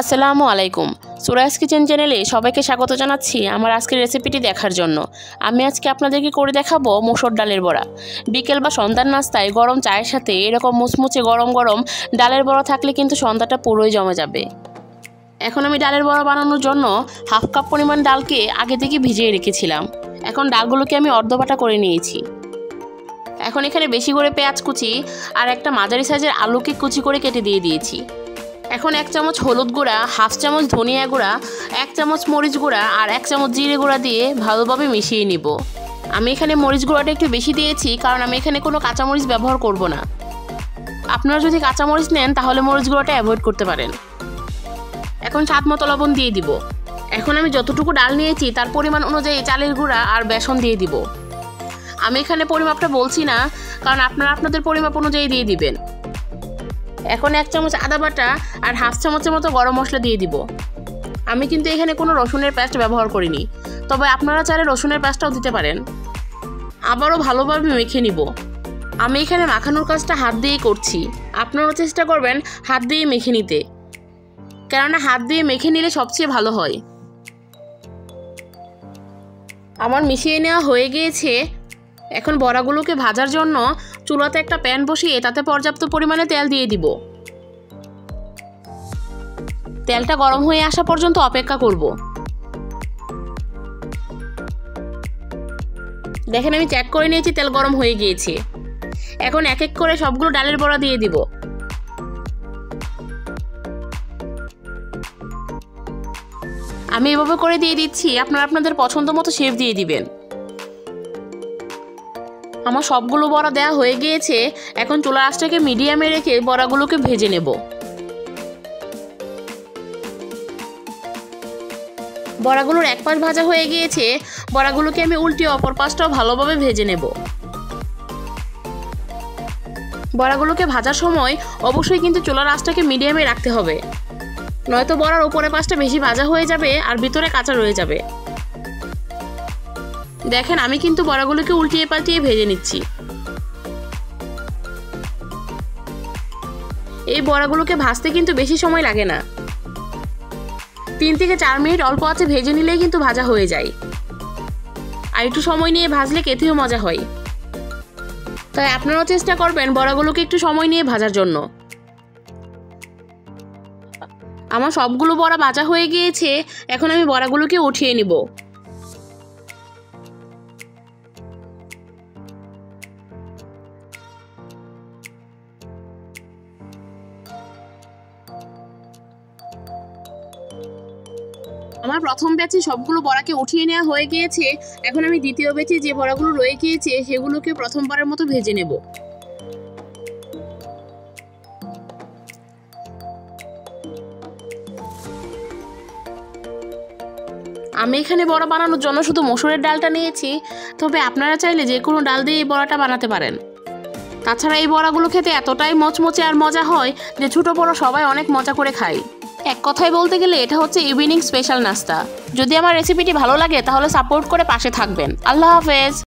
আসসালামু আলাইকুম। সুরাইস কিচেন চ্যানেলে সবাইকে স্বাগত জানাচ্ছি আমার আজকের রেসিপিটি দেখার জন্য। আমি আজকে আপনাদেরকে করে দেখাবো মসুর ডালের বড়া। বিকেল বা সন্ধ্যার নাস্তায় গরম চায়ের সাথে এরকম মুচমুচে গরম গরম ডালের বড়া থাকলে কিন্তু সন্ধ্যাটা পুরোই জমে যাবে। এখন আমি ডালের বড়া বানানোর জন্য হাফ কাপ পরিমাণ ডালকে আগে থেকে ভিজিয়ে রেখেছিলাম। এখন ডালগুলোকে আমি অর্ধবাটা করে নিয়েছি। এখন এখানে বেশি করে পেঁয়াজ কুচি আর একটা মাঝারি সাইজের আলুকে কুচি করে কেটে দিয়ে দিয়েছি। এখন 1 চামচ হলুদ গুঁড়া, হাফ চামচ ধনিয়া গুঁড়া, 1 চামচ মরিচ গুঁড়া আর 1 চামচ জিরে গুঁড়া দিয়ে ভালোভাবে মিশিয়ে নিব। আমি এখানে মরিচ গুঁড়াটা একটু বেশি দিয়েছি কারণ আমি এখানে কোনো কাঁচামরিচ ব্যবহার করব না। আপনারা যদি কাঁচামরিচ নেন তাহলে মরিচ গুঁড়াটা অ্যাভয়েড করতে পারেন। এখন স্বাদ মতো লবণ দিয়ে দিব। এখন আমি যতটুকু ডাল নিয়েছি তার পরিমাণ অনুযায়ী চালের গুঁড়া আর বেসন দিয়ে দিব। আমি এখানে পরিমাপটা বলছি না কারণ আপনারা আপনাদের পরিমাপ অনুযায়ী দিয়ে দিবেন। এখন 1 চামচ আদা বাটা আর হাফ চামচের মতো গরম মশলা দিয়ে দিব। আমি কিন্তু এখানে কোনো রসুনের পেস্ট ব্যবহার করিনি, তবে আপনারা চাইলে রসুনের পেস্টটাও দিতে পারেন। আবারও ভালোভাবে মেখে নিব। আমি এখানে মাখানোর কাজটা হাত দিয়েই করছি, আপনারাও চেষ্টা করবেন হাত দিয়ে মেখে নিতে, কেননা হাত দিয়ে মেখে নিলে সবচেয়ে ভালো হয়। আমার মিশিয়ে নেওয়া হয়ে গিয়েছে। এখন বড়াগুলোকে ভাজার জন্য চুলাতে একটা প্যান বসিয়ে তাতে পর্যাপ্ত পরিমাণে তেল দিয়ে দিব। তেলটা গরম হয়ে আসা পর্যন্ত অপেক্ষা করব। দেখেন আমি চেক করে নিয়েছি তেল গরম হয়ে গিয়েছে। এখন এক এক করে সবগুলো ডালের বড়া দিয়ে দিব। আমি এভাবে করে দিয়ে দিচ্ছি, আপনারা আপনাদের পছন্দ মতো শেপ দিয়ে দিবেন। আমার সবগুলো বড়া দেওয়া হয়ে গিয়েছে। এখন চুলার আঁচটাকে মিডিয়ামে রেখে বড়াগুলোকে ভেজে নেব। বড়াগুলোর এক পাশ ভাজা হয়ে গিয়েছে, বড়াগুলোকে আমি উল্টিয়ে অপর পাশটাও ভালোভাবে ভেজে নেব। বড়াগুলোকে ভাজার সময় অবশ্যই কিন্তু চুলার আঁচটাকে মিডিয়ামে রাখতে হবে, নয়তো বড়ার উপরের পাশটা বেশি ভাজা হয়ে যাবে আর ভিতরে কাঁচা রয়ে যাবে। দেখেন আমি কিন্তু বড়াগুলোকে উল্টিয়ে পাল্টিয়ে ভেজে নিচ্ছি। এই বড়াগুলোকে ভাজতে কিন্তু বেশি সময় লাগে না, 3 থেকে 4 মিনিট অল্প আঁচে ভেজে নিলেই কিন্তু ভাজা হয়ে যায়। আর একটু সময় নিয়ে ভাজলে খেতেও মজা হয়। তাই আপনারাও চেষ্টা করবেন বড়াগুলোকে একটু সময় নিয়ে ভাজার জন্য। আমার সবগুলো বড়া ভাজা হয়ে গিয়েছে। এখন আমি বড়াগুলোকে উঠিয়ে নিব। আমার প্রথম ব্যাচে সবগুলো বড়াকে উঠিয়ে নেওয়া হয়ে গিয়েছে। এখন আমি দ্বিতীয় ব্যাচে যে বড়াগুলো রয়ে গিয়েছে সেগুলোকে প্রথমবারের মতো ভেজে নেব। আমি এখানে বড়া বানানোর জন্য শুধু মসুরের ডালটা নিয়েছি, তবে আপনারা চাইলে যে কোনো ডাল দিয়ে এই বড়াটা বানাতে পারেন। তাছাড়া এই বড়াগুলো খেতে এতটাই মচমচে আর মজা হয় যে ছোট বড় সবাই অনেক মজা করে খায়। এক কথায় বলতে গেলে এটা হচ্ছে ইভিনিং স্পেশাল নাস্তা। যদি আমার রেসিপিটি ভালো লাগে তাহলে সাপোর্ট করে পাশে থাকবেন। আল্লাহ হাফেজ।